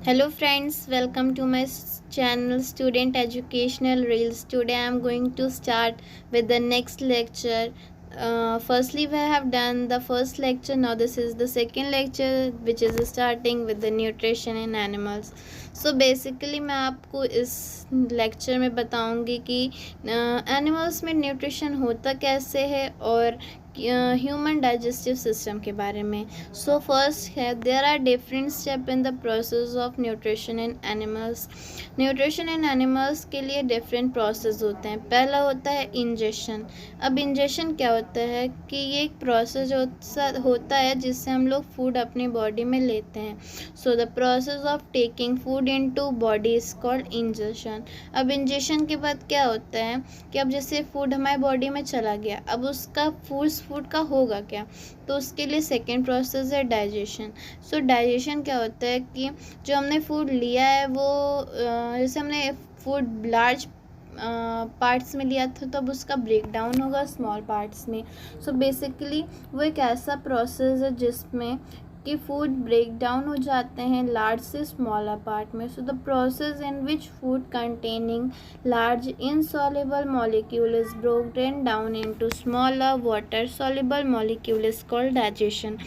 Hello friends, welcome to my channel Student Educational Reels. Today I am going to start with the next lecture. Firstly, we have done the first lecture. Now this is the second lecture, which is starting with the nutrition in animals. So basically मैं आपको इस lecture में बताऊंगी कि animals में nutrition होता कैसे है और ह्यूमन डाइजेस्टिव सिस्टम के बारे में. सो फर्स्ट है there are different step in the process of nutrition in animals. Nutrition in animals के लिए डिफरेंट प्रोसेस होते हैं. पहला होता है इंजेक्शन. अब इंजेक्शन क्या होता है कि ये एक प्रोसेस होता है जिससे हम लोग फूड अपनी बॉडी में लेते हैं. So the process of taking food into body is called injection. अब इंजेक्शन के बाद क्या होता है कि अब जैसे फूड हमारी बॉडी में चला गया, अब उसका फूड का होगा क्या, तो उसके लिए सेकेंड प्रोसेस है डाइजेशन. सो डाइजेशन क्या होता है कि जो हमने फूड लिया है वो जैसे हमने फूड लार्ज पार्ट्स में लिया था तो अब उसका ब्रेक डाउन होगा स्मॉल पार्ट्स में. सो बेसिकली वो एक ऐसा प्रोसेस है जिसमें कि फूड ब्रेक डाउन हो जाते हैं लार्ज से स्मॉलर पार्ट में. So the process in which food containing large insoluble molecule is broken down into smaller water soluble molecule is called digestion.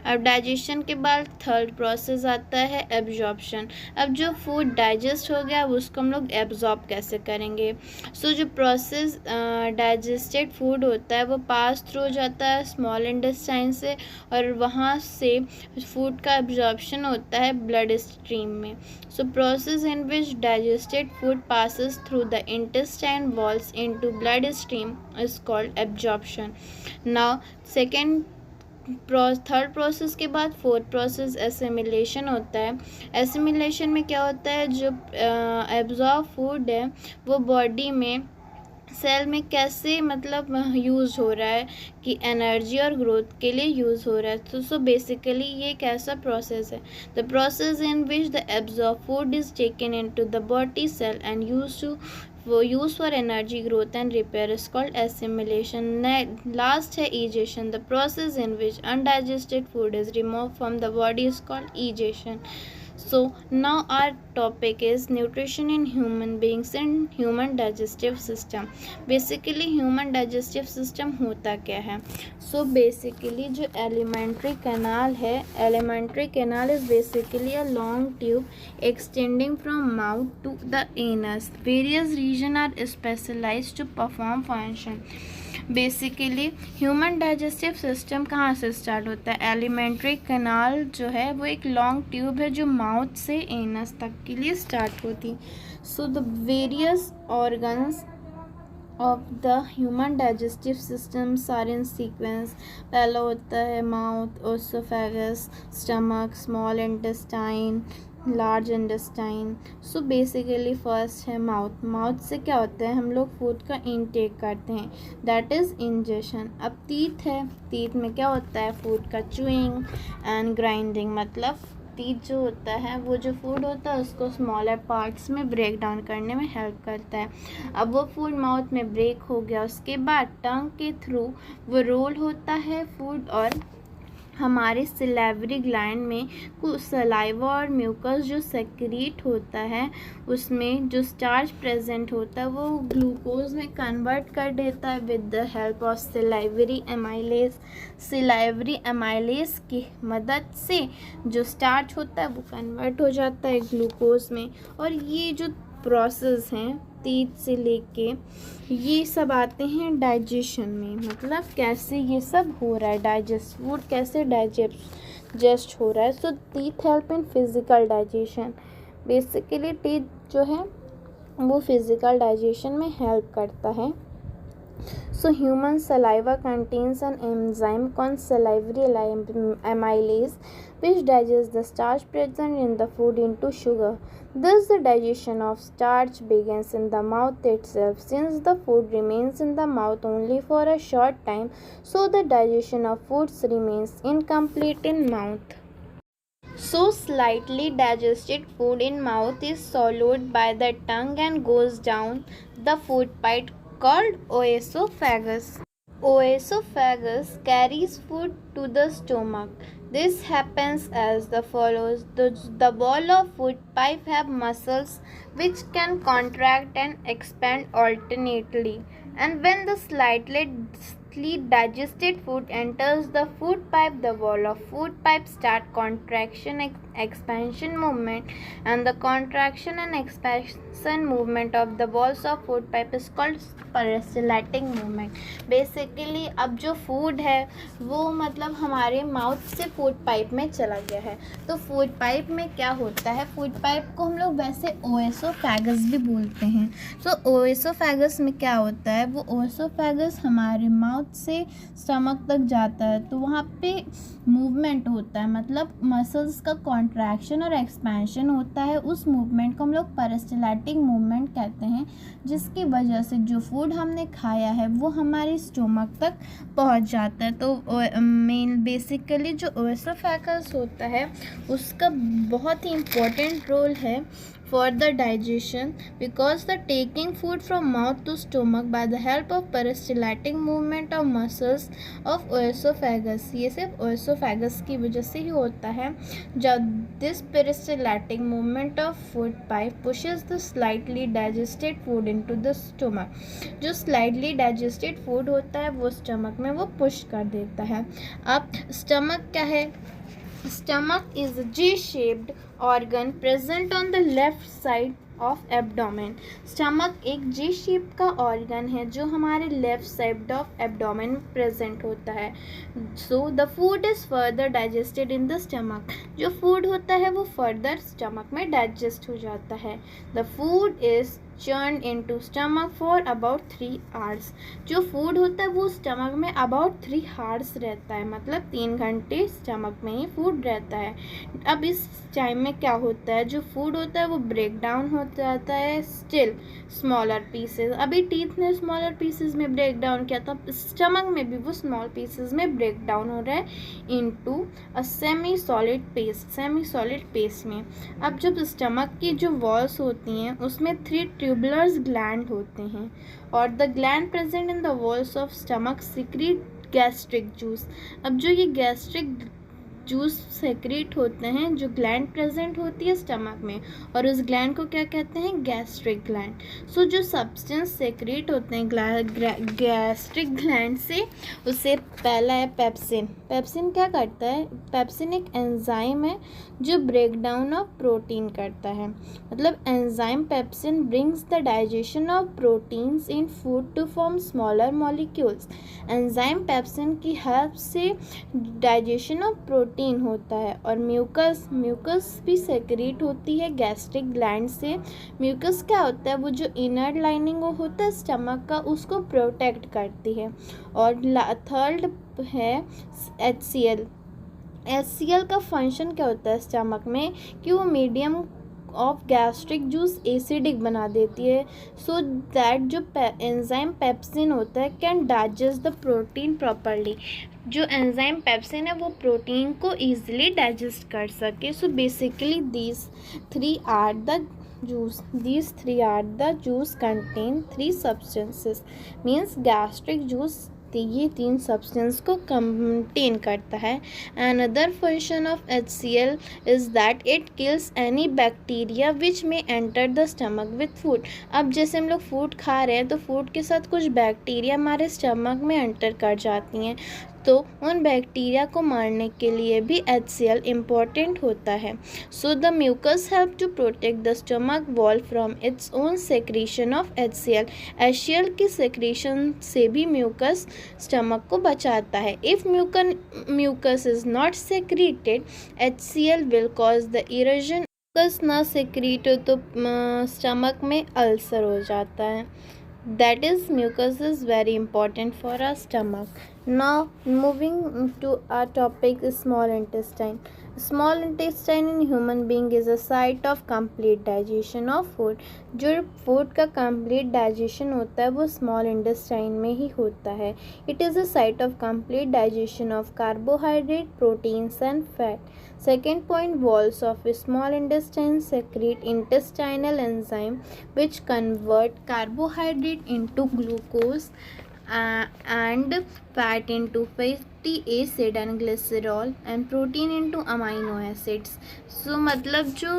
अब डाइजेशन के बाद थर्ड प्रोसेस आता है एब्जॉर्प्शन. अब जो फूड डाइजेस्ट हो गया अब उसको हम लोग एब्जॉर्ब कैसे करेंगे. सो जो प्रोसेस डाइजेस्टेड फूड होता है वो पास थ्रू हो जाता है स्मॉल इंटेस्टाइन से और वहाँ से फूड का एब्जॉर्प्शन होता है ब्लड स्ट्रीम में. So process in which digested food passes through the intestine walls into blood stream is called absorption. Now third process के बाद फोर्थ प्रोसेस एसिमिलेशन होता है. एसिमिलेशन में क्या होता है, जो एब्जॉर्ब फूड है वो बॉडी में सेल में कैसे मतलब यूज़ हो रहा है कि एनर्जी और ग्रोथ के लिए यूज़ हो रहा है. सो बेसिकली ये एक ऐसा प्रोसेस है. The process in which the absorb food is taken into the body cell and use for energy growth and repair is called assimilation. Last है egestion. The process in which undigested food is remove from the body is called egestion. So now our topic is nutrition in human beings and human digestive system. Basically human digestive system होता क्या है. So basically जो alimentary canal है, alimentary canal is basically a long tube extending from mouth to the anus. Various regions are specialized to perform function. Basically human digestive system कहाँ से start होता है. Alimentary canal जो है वो एक लॉन्ग ट्यूब है जो माउथ से एनस तक के लिए स्टार्ट होती. So the various organs of the human digestive systems are in sequence. पहला होता है mouth, oesophagus, stomach, small intestine, large intestine. So basically first है माउथ. माउथ से क्या होता है, हम लोग फूड का इनटेक करते हैं, दैट इज़ इंजेक्शन. अब टीथ है. टीथ में क्या होता है, फूड का च्यूइंग एंड ग्राइंडिंग. मतलब टीथ जो होता है वो जो फूड होता है उसको स्मॉलर पार्ट्स में ब्रेक डाउन करने में हेल्प करता है. अब वो फूड माउथ में ब्रेक हो गया, उसके बाद टंग के थ्रू वो रोल होता है फूड और हमारे सिलेवरी ग्लैंड में कुछ सलाइवा और म्यूकस जो सेक्रीट होता है उसमें जो स्टार्च प्रेजेंट होता है वो ग्लूकोज में कन्वर्ट कर देता है with the help of salivary amylase. Salivary amylase की मदद से जो स्टार्च होता है वो कन्वर्ट हो जाता है ग्लूकोज में. और ये जो प्रोसेस हैं टीथ से लेके ये सब आते हैं डाइजेशन में. मतलब कैसे ये सब हो रहा है, डाइजेस्ट फूड कैसे डाइजेस्ट हो रहा है. So teeth help in physical digestion. Basically teeth जो है वो फिजिकल डाइजेशन में हेल्प करता है. So human saliva contains an enzyme called salivary amylase which digests the starch present in the food into sugar. Thus the digestion of starch begins in the mouth itself. Since the food remains in the mouth only for a short time, so the digestion of foods remains incomplete in mouth. So slightly digested food in mouth is swallowed by the tongue and goes down the food pipe called oesophagus. Oesophagus carries food to the stomach. This happens as the follows. The wall of food pipe have muscles which can contract and expand alternately. And when the slightly digested food enters the food pipe, the wall of food pipe start contraction expansion movement, and the contraction and expansion movement of the walls of food pipe is called peristaltic movement. Basically अब जो food है वो मतलब हमारे mouth से food pipe में चला गया है. तो फूड पाइप में क्या होता है, फूड पाइप को हम लोग वैसे ओएसोफेगस भी बोलते हैं. तो ओएसोफेगस में क्या होता है, वो ओएसोफेगस हमारे माउथ से स्टमक तक जाता है. तो वहाँ पे मूवमेंट होता है, मतलब मसल्स का कॉन्ट्रैक्शन और एक्सपेंशन होता है. उस मूवमेंट को हम लोग पेरिस्टाल्टिक मूवमेंट कहते हैं, जिसकी वजह से जो फूड हमने खाया है वो हमारे स्टोमक तक पहुंच जाता है. तो मेन बेसिकली जो ओएसोफेगस होता है उसका बहुत ही इम्पोर्टेंट रोल है for the digestion, because the taking food from mouth to stomach by the help of peristaltic movement of muscles of oesophagus. ये सिर्फ oesophagus की वजह से ही होता है. जब this peristaltic movement of food pipe pushes the slightly digested food into the stomach. जो slightly digested food होता है वो stomach में वो push कर देता है. अब stomach क्या है? Stomach is a G-shaped organ present on the left side of abdomen. Stomach एक G shape का organ है जो हमारे left side of abdomen में present होता है. So the food is further digested in the stomach. जो food होता है वो further stomach में digest हो जाता है. The food is churned into stomach for about 3 hours. जो फूड होता है वो स्टमक में about 3 hours रहता है, मतलब 3 घंटे स्टमक में ही फूड रहता है. अब इस टाइम में क्या होता है, जो फूड होता है वो ब्रेक डाउन हो जाता है स्टिल स्मॉलर पीसेस. अभी टीथ ने स्मॉलर पीसेस में ब्रेक डाउन किया था, स्टमक में भी वो स्मॉल पीसेस में ब्रेक डाउन हो रहा है into a semi solid paste में. अब जब स्टमक की जो वॉल्स होती हैं उसमें 3 ट्यूबुलर ग्लैंड होते हैं, और the gland present in the walls of stomach secrete gastric juice. अब जो ये गैस्ट्रिक जूस सेक्रेट होते हैं, जो ग्लैंड प्रेजेंट होती है स्टमक में, और उस ग्लैंड को क्या कहते हैं, गैस्ट्रिक ग्लैंड. सो जो सब्सटेंस सेक्रेट होते हैं गैस्ट्रिक ग्लैंड से, उससे पहला है पेप्सिन. पेप्सिन क्या करता है, पेप्सिन एक एंजाइम है जो ब्रेक डाउन ऑफ प्रोटीन करता है. मतलब enzyme pepsin brings the digestion of proteins in food to form smaller molecules. Enzyme pepsin की हेल्प से डाइजेशन ऑफ प्रोटीन होता है. और म्यूकस भी सेक्रेट होती है गैस्ट्रिक ग्लैंड से. म्यूकस क्या होता है, वो जो इनर लाइनिंग होता है स्टमक का उसको प्रोटेक्ट करती है. और थर्ड है HCl का फंक्शन क्या होता है स्टमक में, कि वो medium of gastric juice acidic बना देती है, सो दैट जो एंजाइम पेप्सिन होता है can digest the protein properly. जो एंजाइम पेप्सिन है वो प्रोटीन को ईजिली डाइजेस्ट कर सके. So basically these three are the juice contain 3 substances, means gastric juice ये 3 सब्सटेंस को कंटेन करता है. Another function of HCl is that it kills any bacteria which may enter the stomach with food. अब जैसे हम लोग food खा रहे हैं तो फूड के साथ कुछ बैक्टीरिया हमारे स्टमक में एंटर कर जाती हैं, तो उन बैक्टीरिया को मारने के लिए भी HCl इम्पॉर्टेंट होता है. So the mucus help to protect the stomach wall from its own secretion of HCl. HCl की सेक्रीशन से भी म्यूकस स्टमक को बचाता है. If mucus is not secreted HCl will cause the erosion. Mucus ना secrete हो तो stomach में अल्सर हो जाता है. That is, mucus is very important for our stomach. Now moving to our topic is small intestine. Small intestine in human being is a site of complete digestion of food. जो food का complete digestion होता है वो small intestine में ही होता है. It is a site of complete digestion of carbohydrate, proteins and fat. Second point, walls of small intestine secrete intestinal enzyme which convert carbohydrate into glucose and fat into fatty acid and glycerol and protein into amino acids. So मतलब जो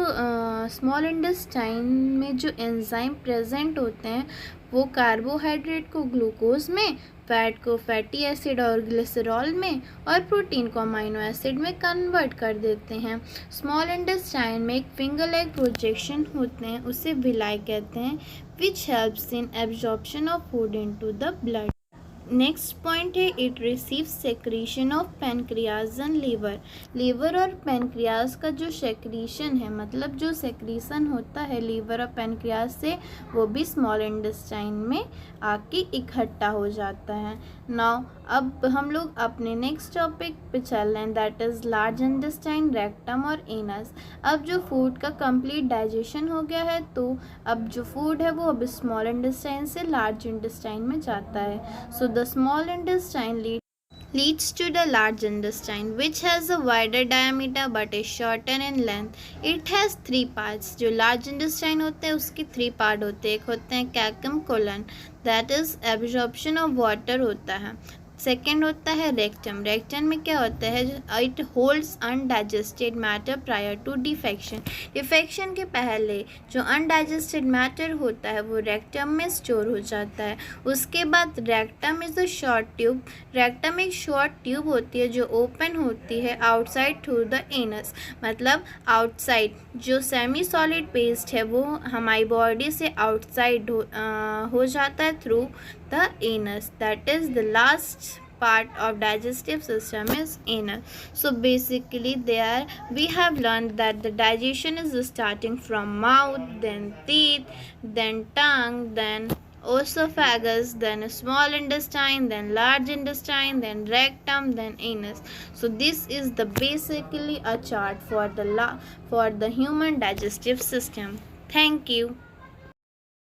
small intestine में जो enzyme present होते हैं वो carbohydrate को glucose में, fat को फैटी एसिड और ग्लिसरॉल में और प्रोटीन को अमाइनो एसिड में कन्वर्ट कर देते हैं। स्मॉल इंटेस्टाइन में एक फिंगर लेग प्रोजेक्शन होते हैं, उसे विलाई कहते हैं, which helps in absorption of food into the blood. Next point है it receives secretion of pancreas and liver. Liver और पैनक्रियाज का जो सेक्रीशन है, मतलब जो सेक्रीशन होता है लीवर और पैनक्रियाज से, वो भी स्मॉल इंटेस्टाइन में आके इकट्ठा हो जाता है। नाउ अब हम लोग अपने नेक्स्ट टॉपिक पे चल रहे हैं, that is large intestine, rectum और एनस। अब जो फूड का कंप्लीट डाइजेशन हो गया है तो अब जो फूड है वो अब स्मॉल इंटेस्टाइन से लार्ज इंटेस्टाइन में जाता है। सो the small intestine leads to the large intestine which has a wider diameter but is shorter in length. It has 3 parts. जो large intestine होते हैं उसके 3 part होते हैं। एक होते हैं caecum colon, that is absorption of water होता है। सेकेंड होता है रेक्टम। रेक्टम में क्या होता है, it holds undigested matter prior to defecation. Defecation के पहले जो अनडाइजेस्टेड मैटर होता है वो रेक्टम में स्टोर हो जाता है। उसके बाद rectum is a short tube. Rectum एक शॉर्ट ट्यूब होती है जो ओपन होती है आउटसाइड थ्रू द एनस, मतलब आउटसाइड जो सेमी सॉलिड पेस्ट है वो हमारी बॉडी से आउटसाइड हो जाता है through the anus, that is the last part of digestive system is anus. So basically there we have learned that the digestion is starting from mouth, then teeth, then tongue, then esophagus, then small intestine, then large intestine, then rectum, then anus. So this is the basically a chart for the human digestive system. Thank you.